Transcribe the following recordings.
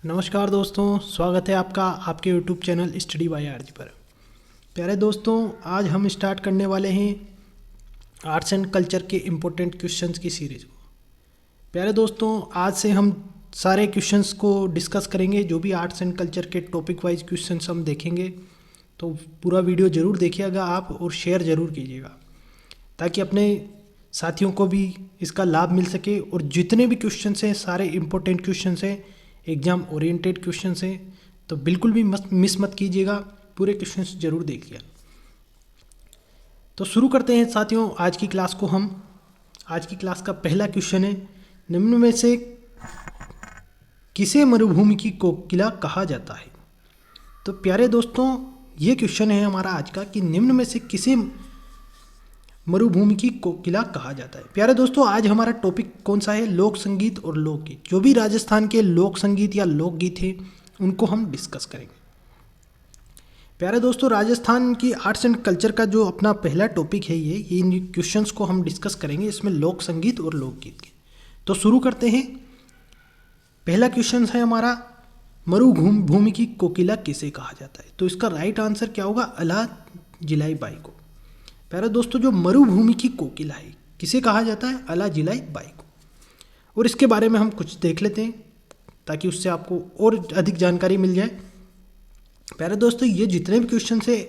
नमस्कार दोस्तों, स्वागत है आपका आपके YouTube channel study by RG पर। प्यारे दोस्तों, आज हम स्टार्ट करने वाले हैं आर्ट्स एंड कल्चर के इम्पोर्टेंट क्वेश्चंस की सीरीज़ को। प्यारे दोस्तों, आज से हम सारे क्वेश्चंस को डिस्कस करेंगे। जो भी आर्ट्स एंड कल्चर के टॉपिक वाइज क्वेश्चंस हम देखेंगे, तो पूरा वीडियो ज़रूर देखिएगा आप और शेयर ज़रूर कीजिएगा, ताकि अपने साथियों को भी इसका लाभ मिल सके। और जितने भी क्वेश्चंस हैं सारे इम्पोर्टेंट क्वेश्चंस हैं, एग्ज़ाम ओरिएंटेड क्वेश्चंस हैं, तो बिल्कुल भी मिस मत कीजिएगा, पूरे क्वेश्चंस जरूर देखिए। तो शुरू करते हैं साथियों आज की क्लास को। हम आज की क्लास का पहला क्वेश्चन है, निम्न में से किसे मरुभूमि की कोकिला कहा जाता है। तो प्यारे दोस्तों, ये क्वेश्चन है हमारा आज का कि निम्न में से किसे मरुभूमि की कोकिला कहा जाता है। प्यारे दोस्तों, आज हमारा टॉपिक कौन सा है? लोक संगीत और लोकगीत। जो भी राजस्थान के लोक संगीत या लोकगीत हैं उनको हम डिस्कस करेंगे। प्यारे दोस्तों, राजस्थान की आर्ट्स एंड कल्चर का जो अपना पहला टॉपिक है, ये इन क्वेश्चंस को हम डिस्कस करेंगे, इसमें लोक संगीत और लोकगीत के। तो शुरू करते हैं। पहला क्वेश्चन है हमारा, मरुभूमि की कोकिला किसे कहा जाता है। तो इसका राइट आंसर क्या होगा? अला जिलाई बाई को। प्यारे दोस्तों, जो मरुभूमि की कोकिला है किसे कहा जाता है? अला जिलाई बाई को। और इसके बारे में हम कुछ देख लेते हैं, ताकि उससे आपको और अधिक जानकारी मिल जाए। प्यारे दोस्तों, ये जितने भी क्वेश्चन है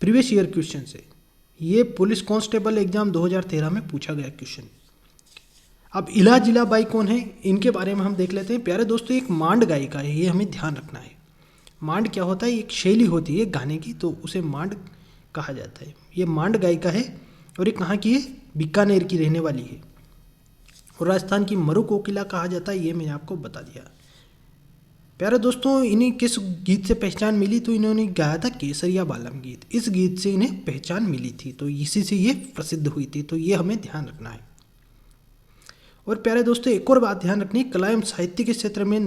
प्रीवियस ईयर क्वेश्चन है, ये पुलिस कांस्टेबल एग्जाम 2013 में पूछा गया क्वेश्चन। अब इला जिला बाई कौन है, इनके बारे में हम देख लेते हैं। प्यारे दोस्तों, एक मांड गायिका है, ये हमें ध्यान रखना है। मांड क्या होता है? एक शैली होती है गाने की, तो उसे मांड कहा जाता है। ये मांड गायिका है और ये कहाँ की है? बीकानेर की रहने वाली है। और राजस्थान की मरु कोकिला कहा जाता है, ये मैंने आपको बता दिया। प्यारे दोस्तों, इन्हें किस गीत से पहचान मिली? तो इन्होंने गाया था केसरिया बालम गीत। इस गीत से इन्हें पहचान मिली थी, तो इसी से ये प्रसिद्ध हुई थी। तो ये हमें ध्यान रखना है। और प्यारे दोस्तों, एक और बात ध्यान रखनी, कला एवं साहित्य के क्षेत्र में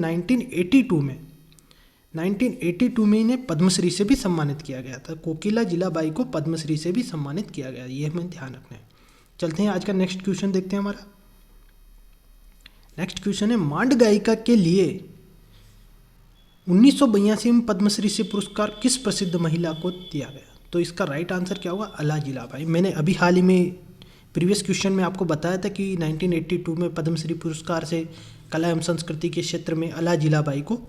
1982 में इन्हें पद्मश्री से भी सम्मानित किया गया था। कोकिला जिलाबाई को पद्मश्री से भी सम्मानित किया गया, ये हमें ध्यान रखना है। चलते हैं आज का नेक्स्ट क्वेश्चन देखते हैं। हमारा नेक्स्ट क्वेश्चन है, मांड गायिका के लिए 1982 में पद्मश्री से पुरस्कार किस प्रसिद्ध महिला को दिया गया। तो इसका राइट आंसर क्या होगा? अला जिलाबाई। मैंने अभी हाल ही में प्रीवियस क्वेश्चन में आपको बताया था कि 1982 में पद्मश्री पुरस्कार से कला एवं संस्कृति के क्षेत्र में अला जिलाबाई को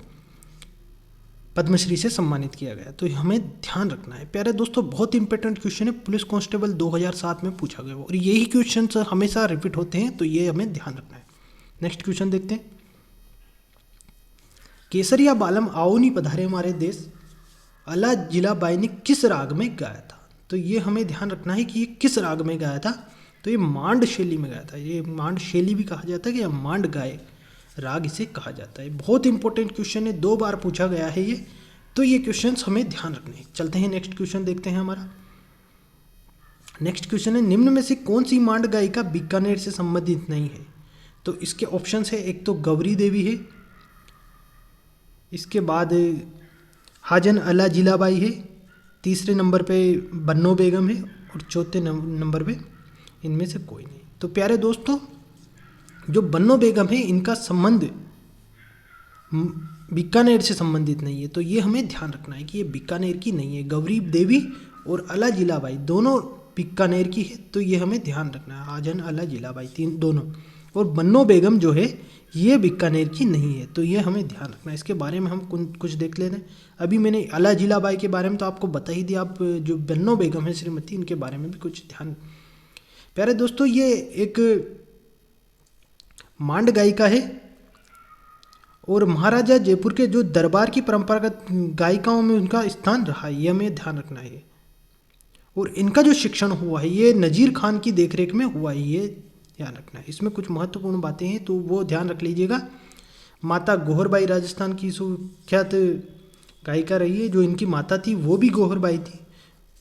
पद्मश्री से सम्मानित किया गया। तो हमें ध्यान रखना है। प्यारे दोस्तों, बहुत इंपॉर्टेंट क्वेश्चन है, पुलिस कांस्टेबल 2007 में पूछा गया और यही क्वेश्चन हमेशा रिपीट होते हैं, तो ये हमें ध्यान रखना है। नेक्स्ट क्वेश्चन देखते हैं। केसरिया बालम आओ नी पधारे हमारे देश, अला जिलाबाई ने किस राग में गाया था। तो ये हमें ध्यान रखना है कि ये किस राग में गाया था। तो ये मांड शैली में गाया था। ये मांड शैली भी कहा जाता है कि मांड गाय राग इसे कहा जाता है। बहुत इंपॉर्टेंट क्वेश्चन है, 2 बार पूछा गया है ये, तो ये क्वेश्चंस हमें ध्यान रखने हैं। चलते हैं नेक्स्ट क्वेश्चन देखते हैं। हमारा नेक्स्ट क्वेश्चन है, निम्न में से कौन सी मांड गायिका बीकानेर से संबंधित नहीं है। तो इसके ऑप्शंस है, एक तो गौरी देवी है, इसके बाद हाजन अला जिलाबाई है, तीसरे नंबर पे बन्नो बेगम है और चौथे नंबर पे इनमें से कोई नहीं। तो प्यारे दोस्तों, जो बन्नो बेगम है इनका संबंध बीकानेर से संबंधित नहीं है, तो ये हमें ध्यान रखना है कि ये बीकानेर की नहीं है। गौरी देवी और अला जिलाबाई दोनों बीकानेर की है, तो ये हमें ध्यान रखना है। हाजन अला जिलाबाई तीन दोनों, और बन्नो बेगम जो है ये बीकानेर की नहीं है, तो ये हमें ध्यान रखना है। इसके बारे में हम कुछ देख लेते हैं। अभी मैंने अला जिलाबाई के बारे में तो आपको बता ही दिया, आप जो बन्नो बेगम है श्रीमती, इनके बारे में भी कुछ ध्यान। प्यारे दोस्तों, ये एक मांड गायिका है और महाराजा जयपुर के जो दरबार की परंपरागत गायिकाओं में उनका स्थान रहा है, ये हमें ध्यान रखना है। और इनका जो शिक्षण हुआ है ये नज़ीर खान की देखरेख में हुआ है, ये ध्यान रखना है। इसमें कुछ महत्वपूर्ण बातें हैं, तो वो ध्यान रख लीजिएगा। माता गौहरबाई राजस्थान की सुविख्यात गायिका रही है। जो इनकी माता थी वो भी गौहरबाई थी,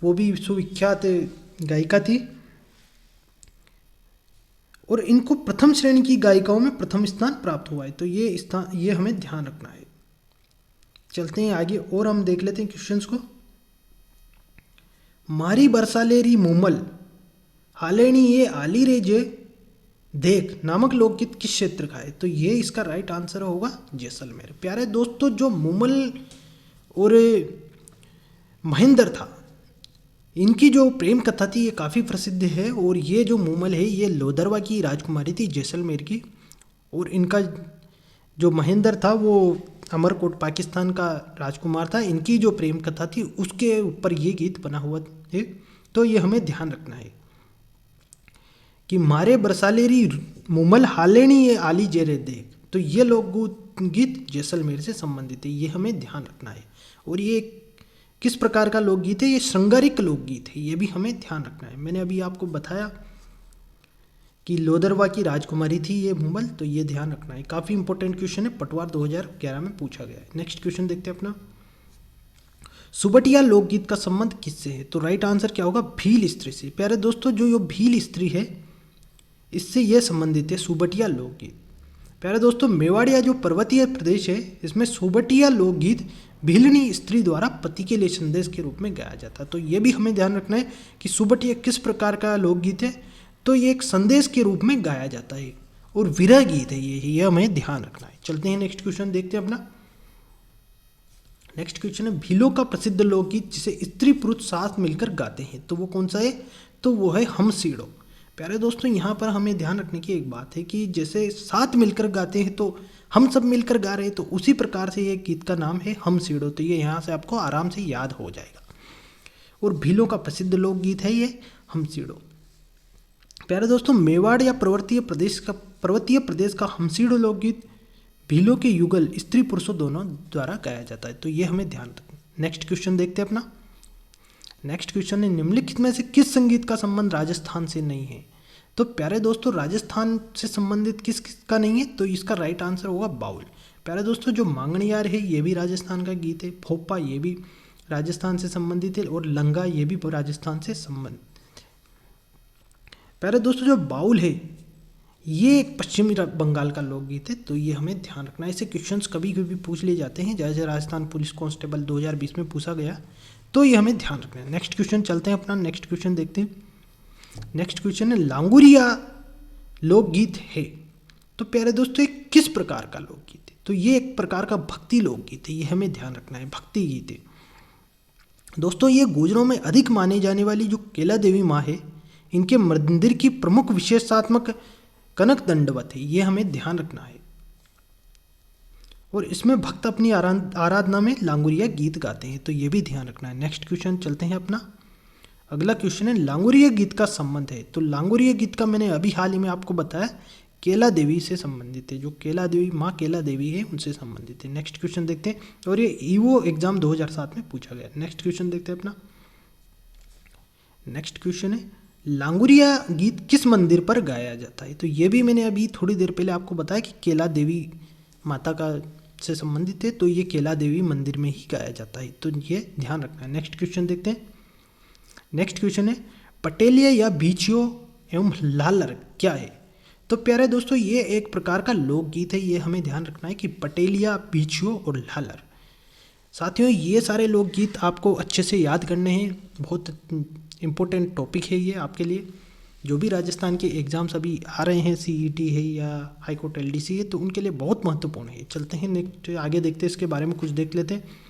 वो भी सुविख्यात गायिका थी। और इनको प्रथम श्रेणी की गायिकाओं में प्रथम स्थान प्राप्त हुआ है, तो ये हमें ध्यान रखना है। चलते हैं आगे और हम देख लेते हैं क्वेश्चंस को। मारी बरसालेरी मूमल हालेनी ये आली रे जे देख नामक लोकगीत किस क्षेत्र का है? तो ये इसका राइट आंसर होगा जैसलमेर। प्यारे दोस्तों, जो मुमल और महेंद्र था, इनकी जो प्रेम कथा थी ये काफ़ी प्रसिद्ध है। और ये जो मुमल है ये लोदरवा की राजकुमारी थी, जैसलमेर की। और इनका जो महेंद्र था वो अमरकोट पाकिस्तान का राजकुमार था। इनकी जो प्रेम कथा थी उसके ऊपर ये गीत बना हुआ है। तो ये हमें ध्यान रखना है कि मारे बरसालेरी मुमल हालेनी ये आली जेरे देख। तो ये लोकगीत जैसलमेर से संबंधित है, ये हमें ध्यान रखना है। और ये किस प्रकार का लोकगीत है? ये श्रृंगारिक लोकगीत है, ये भी हमें ध्यान रखना है। मैंने अभी आपको बताया कि लोदरवा की राजकुमारी थी ये मुमल, तो ये ध्यान रखना है। काफ़ी इंपॉर्टेंट क्वेश्चन है, पटवार 2011 में पूछा गया है। नेक्स्ट क्वेश्चन देखते हैं अपना। सुबटिया लोकगीत का संबंध किससे है? तो राइट आंसर क्या होगा? भील स्त्री से। प्यारे दोस्तों, जो भील स्त्री है इससे यह संबंधित है सुबटिया लोकगीत। प्यारे दोस्तों, मेवाड़िया जो पर्वतीय प्रदेश है इसमें सुबटिया लोकगीत भीलनी स्त्री द्वारा पति के लिए संदेश के रूप में गाया जाता है। तो ये भी हमें ध्यान रखना है कि सुबटिया किस प्रकार का लोकगीत है। तो ये एक संदेश के रूप में गाया जाता है और विरह गीत है ये हमें ध्यान रखना है। चलते हैं नेक्स्ट क्वेश्चन देखते हैं अपना। नेक्स्ट क्वेश्चन है भीलों का प्रसिद्ध लोकगीत जिसे स्त्री पुरुष साथ मिलकर गाते हैं, तो वो कौन सा है? तो वो है हम सीड़ो। प्यारे दोस्तों, यहाँ पर हमें ध्यान रखने की एक बात है कि जैसे साथ मिलकर गाते हैं तो हम सब मिलकर गा रहे हैं, तो उसी प्रकार से ये गीत का नाम है हम सीड़ो। तो ये यहाँ से आपको आराम से याद हो जाएगा। और भीलों का प्रसिद्ध लोकगीत है ये हम सीड़ो। प्यारे दोस्तों, मेवाड़ या पर्वतीय प्रदेश का हमसीड़ो लोकगीत भीलों के युगल स्त्री पुरुषों दोनों द्वारा गाया जाता है। तो ये हमें ध्यान रखना। नेक्स्ट क्वेश्चन देखते हैं अपना। नेक्स्ट क्वेश्चन है निम्नलिखित में से किस संगीत का संबंध राजस्थान से नहीं है? तो प्यारे दोस्तों, राजस्थान से संबंधित किस का नहीं है? तो इसका राइट आंसर होगा बाउल। प्यारे दोस्तों, जो मांगणियार है ये भी राजस्थान का गीत है। फोपा ये भी राजस्थान से संबंधित है। और लंगा ये भी राजस्थान से संबंधित। प्यारे दोस्तों, जो बाउल है ये एक पश्चिमी बंगाल का लोकगीत है। तो ये हमें ध्यान रखना है। ऐसे क्वेश्चंस कभी कभी पूछ लिए जाते हैं, जैसे राजस्थान पुलिस कांस्टेबल 2020 में पूछा गया। तो ये हमें ध्यान रखना है। नेक्स्ट क्वेश्चन चलते हैं अपना। नेक्स्ट क्वेश्चन देखते हैं। नेक्स्ट क्वेश्चन है लांगुरिया लोकगीत है। तो प्यारे दोस्तों, ये किस प्रकार का लोकगीत है? तो ये एक प्रकार का भक्ति लोकगीत है, ये हमें ध्यान रखना है। भक्ति गीत है दोस्तों। ये गुजरों में अधिक माने जाने वाली जो केला देवी माँ है, इनके मंदिर की प्रमुख विशेषात्मक कनक दंडवत है, ये हमें ध्यान रखना है। और इसमें भक्त अपनी आराधना में लांगुरिया गीत गाते हैं, तो ये भी ध्यान रखना है। नेक्स्ट क्वेश्चन चलते हैं अपना। अगला क्वेश्चन है लांगुरिया गीत का संबंध है। तो लांगुरिया गीत का मैंने अभी हाल ही में आपको बताया केला देवी से संबंधित है। जो केला देवी माँ केला देवी है उनसे संबंधित है। नेक्स्ट क्वेश्चन देखते हैं। और ये ईओ एग्जाम 2007 में पूछा गया। नेक्स्ट क्वेश्चन देखते हैं अपना। नेक्स्ट क्वेश्चन है लांगुरिया गीत किस मंदिर पर गाया जाता है? तो ये भी मैंने अभी थोड़ी देर पहले आपको बताया कि केला देवी माता का से संबंधित है। तो ये केला देवी मंदिर में ही गाया जाता है, तो ये ध्यान रखना है। नेक्स्ट क्वेश्चन देखते हैं। नेक्स्ट क्वेश्चन है पटेलिया या बीचियो एवं लालर क्या है? तो प्यारे दोस्तों, ये एक प्रकार का लोकगीत है, ये हमें ध्यान रखना है कि पटेलिया, बीचियो और लालर। साथियों, ये सारे लोकगीत आपको अच्छे से याद करने हैं। बहुत इम्पोर्टेंट टॉपिक है ये आपके लिए। जो भी राजस्थान के एग्ज़ाम्स अभी आ रहे हैं, सीईटी है या हाईकोर्ट एलडीसी है, तो उनके लिए बहुत महत्वपूर्ण है। चलते हैं नेक्स्ट आगे देखते हैं, इसके बारे में कुछ देख लेते हैं।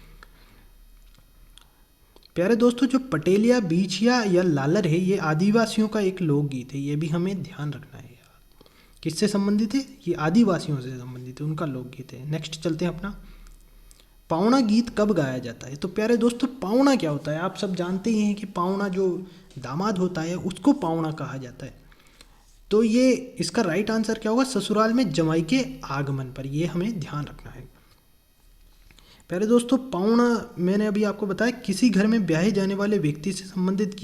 प्यारे दोस्तों, जो पटेलिया, बीचिया या लालर है ये आदिवासियों का एक लोकगीत है, ये भी हमें ध्यान रखना है। किससे संबंधित है? ये आदिवासियों से संबंधित है, उनका लोकगीत है। नेक्स्ट चलते हैं अपना। पावना गीत कब गाया जाता है? तो प्यारे दोस्तों, पावना क्या होता है? आप सब जानते ही हैं कि पावना जो दामाद होता है उसको पावना कहा जाता है। तो ये इसका राइट आंसर क्या होगा? ससुराल में जमाई के आगमन पर, ये हमें ध्यान रखना है। प्यारे दोस्तों, पावना मैंने अभी आपको बताया किसी घर में ब्याहे जाने वाले व्यक्ति से संबंधित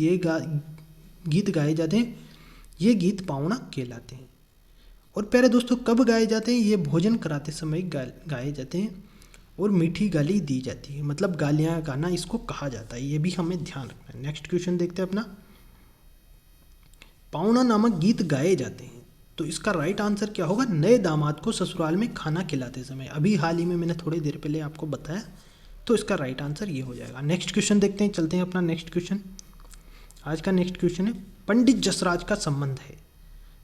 गीत गाए जाते हैं, ये गीत पावना कहलाते हैं। और प्यारे दोस्तों, कब गाए जाते हैं? ये भोजन कराते समय गाए जाते हैं और मीठी गाली दी जाती है, मतलब गालियाँ गाना इसको कहा जाता है, ये भी हमें ध्यान रखना है। नेक्स्ट क्वेश्चन देखते हैं अपना। पावना नामक गीत गाए जाते हैं, तो इसका राइट आंसर क्या होगा? नए दामाद को ससुराल में खाना खिलाते समय। अभी हाल ही में मैंने थोड़ी देर पहले आपको बताया, तो इसका राइट आंसर ये हो जाएगा। नेक्स्ट क्वेश्चन देखते हैं, चलते हैं अपना नेक्स्ट क्वेश्चन। आज का नेक्स्ट क्वेश्चन है पंडित जसराज का संबंध है।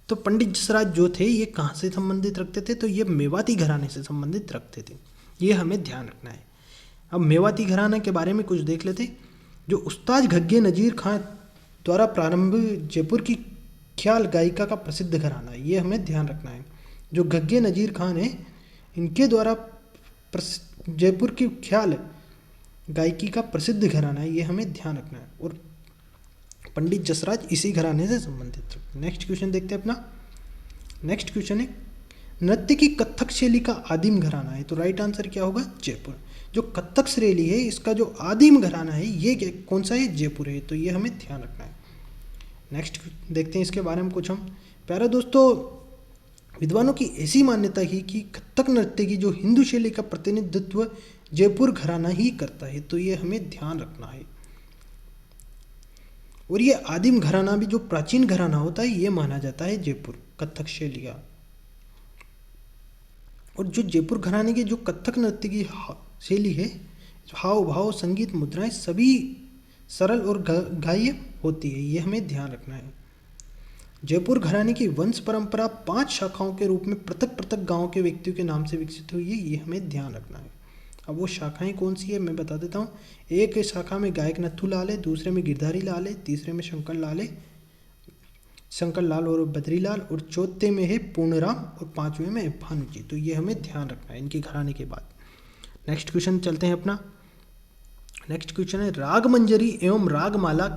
तो पंडित जसराज जो थे ये कहाँ से संबंधित रखते थे, तो ये मेवाती घराने से संबंधित रखते थे, ये हमें ध्यान रखना है। अब मेवाती घराने के बारे में कुछ देख लेते। जो उस्ताद घग्गे नजीर खां द्वारा प्रारंभ जयपुर की ख्याल गायिका का प्रसिद्ध घराना है, ये हमें ध्यान रखना है। जो घग्गे नजीर खान है इनके द्वारा जयपुर की ख्याल गायकी का प्रसिद्ध घराना है, ये हमें ध्यान रखना है। और पंडित जसराज इसी घराने से संबंधित है। नेक्स्ट क्वेश्चन देखते हैं अपना। नेक्स्ट क्वेश्चन है नृत्य की कथक शैली का आदिम घराना है, तो राइट आंसर क्या होगा, जयपुर। जो कथक शैली है इसका जो आदिम घराना है ये कौन सा है, जयपुर है, तो ये हमें ध्यान रखना है। नेक्स्ट देखते हैं इसके बारे में कुछ हम। प्यारे दोस्तों, विद्वानों की ऐसी मान्यता है कि कथक नृत्य की जो हिंदू शैली का प्रतिनिधित्व जयपुर घराना ही करता है, तो ये हमें ध्यान रखना है। और ये आदिम घराना भी जो प्राचीन घराना होता है ये माना जाता है जयपुर कथक शैली का। और जो जयपुर घराने के जो कथक नृत्य की शैली है, हाव भाव संगीत मुद्राएं सभी सरल और गाह्य होती है, ये हमें ध्यान रखना है। जयपुर घराने की वंश परंपरा 5 शाखाओं के रूप में पृथक पृथक गांव के व्यक्तियों के नाम से विकसित हुई है, ये हमें ध्यान रखना है। अब वो शाखाएं कौन सी है मैं बता देता हूँ। एक शाखा में गायक नथु लाल है, दूसरे में गिरधारी लाल है, तीसरे में शंकर लाल और बद्रीलाल, और चौथे में है पूर्णराम, और 5वें में भानु जी, तो ये हमें ध्यान रखना है इनके घराने के बाद। नेक्स्ट क्वेश्चन चलते हैं अपना। नेक्स्ट क्वेश्चन है राग मंजरी एवं रागमाला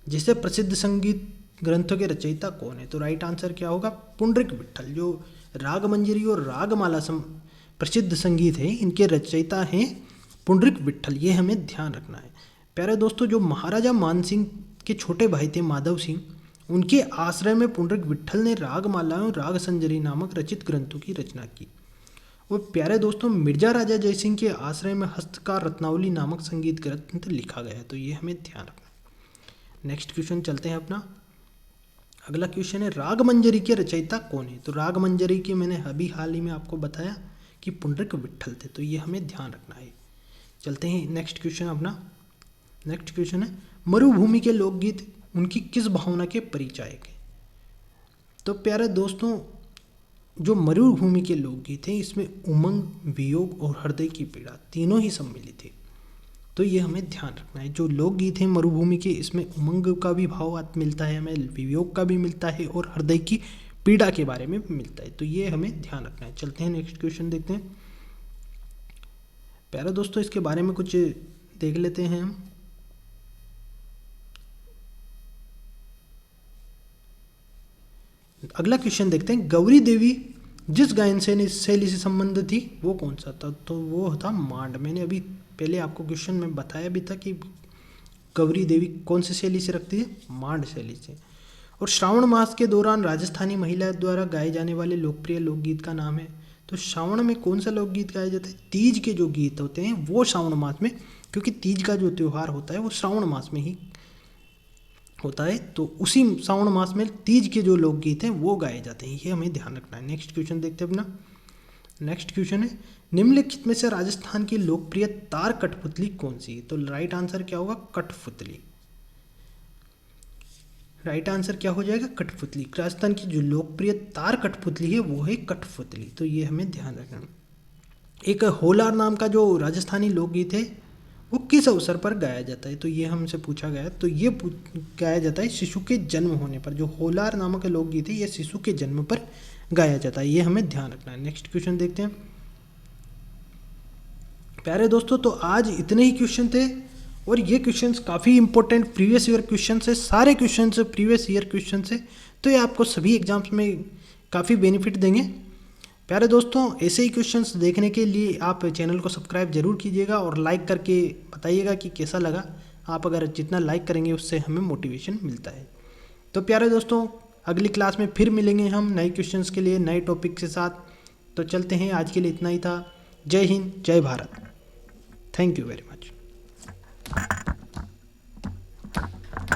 जैसे प्रसिद्ध संगीत ग्रंथों के रचयिता कौन है, तो राइट आंसर क्या होगा, पुंडरीक विट्ठल। जो राग मंजरी और रागमाला प्रसिद्ध संगीत है इनके रचयिता हैं पुंडरीक विट्ठल, ये हमें ध्यान रखना है। प्यारे दोस्तों, जो महाराजा मानसिंह के छोटे भाई थे माधव सिंह, उनके आश्रय में पुंडरीक विट्ठल ने रागमाला और राग संजरी नामक रचित ग्रंथों की रचना की। और प्यारे दोस्तों, मिर्जा राजा जयसिंह के आश्रय में हस्तकार रत्नावली नामक संगीत ग्रंथ लिखा गया, तो ये हमें ध्यान रखना है। नेक्स्ट क्वेश्चन चलते हैं अपना। अगला क्वेश्चन है राग मंजरी के रचयिता कौन है, तो राग मंजरी के मैंने अभी हाल ही में आपको बताया कि पुंडरीक विट्ठल थे, तो ये हमें ध्यान रखना है। चलते हैं नेक्स्ट क्वेश्चन अपना। नेक्स्ट क्वेश्चन है मरुभूमि के लोकगीत उनकी किस भावना के परिचायक है, तो प्यारे दोस्तों, जो मरुभूमि के लोकगीत हैं इसमें उमंग, वियोग और हृदय की पीड़ा तीनों ही सम्मिलित है, तो ये हमें ध्यान रखना है। जो लोकगीत हैं मरुभूमि के, इसमें उमंग का भी भाव मिलता है, हमें वियोग का भी मिलता है, और हृदय की पीड़ा के बारे में भी मिलता है, तो ये हमें ध्यान रखना है। चलते हैं नेक्स्ट क्वेश्चन देखते हैं। प्यारे दोस्तों, इसके बारे में कुछ देख लेते हैं हम। अगला क्वेश्चन देखते हैं गौरी देवी जिस गायन शैली से संबंधित थी वो कौन सा था, तो वो था मांड। मैंने अभी पहले आपको क्वेश्चन में बताया भी था कि गौरी देवी कौन सी शैली से रखती है, मांड शैली से। और श्रावण मास के दौरान राजस्थानी महिला द्वारा गाए जाने वाले लोकप्रिय लोकगीत का नाम है, तो श्रावण में कौन सा लोकगीत गाया जाता है, तीज के जो गीत होते हैं वो श्रावण मास में, क्योंकि तीज का जो त्यौहार होता है वो श्रावण मास में ही होता है, तो उसी श्रावण मास में तीज के जो लोकगीत हैं वो गाए जाते हैं, ये हमें ध्यान रखना है। नेक्स्ट क्वेश्चन देखते हैं अपना। नेक्स्ट क्वेश्चन है निम्नलिखित में से राजस्थान की लोकप्रिय तार कठपुतली कौन सी है, तो राइट आंसर क्या होगा, कठपुतली। राइट आंसर क्या हो जाएगा, कठपुतली। राजस्थान की जो लोकप्रिय तार कठपुतली है वो है कठपुतली, तो ये हमें ध्यान रखना। एक होलार नाम का जो राजस्थानी लोकगीत है वो किस अवसर पर गाया जाता है, तो ये हमसे पूछा गया, तो ये गाया जाता है शिशु के जन्म होने पर। जो होलार नामक लोकगीत है ये शिशु के जन्म पर गाया जाता है, ये हमें ध्यान रखना है। नेक्स्ट क्वेश्चन देखते हैं। प्यारे दोस्तों, तो आज इतने ही क्वेश्चन थे, और ये क्वेश्चंस काफ़ी इंपॉर्टेंट प्रीवियस ईयर क्वेश्चन है, सारे क्वेश्चन प्रीवियस ईयर क्वेश्चन है, तो ये आपको सभी एग्जाम्स में काफ़ी बेनिफिट देंगे। प्यारे दोस्तों, ऐसे ही क्वेश्चंस देखने के लिए आप चैनल को सब्सक्राइब जरूर कीजिएगा और लाइक करके बताइएगा कि कैसा लगा। आप अगर जितना लाइक करेंगे उससे हमें मोटिवेशन मिलता है। तो प्यारे दोस्तों, अगली क्लास में फिर मिलेंगे हम नए क्वेश्चंस के लिए नए टॉपिक के साथ। तो चलते हैं, आज के लिए इतना ही था। जय हिंद, जय Bharat. Thank you very much.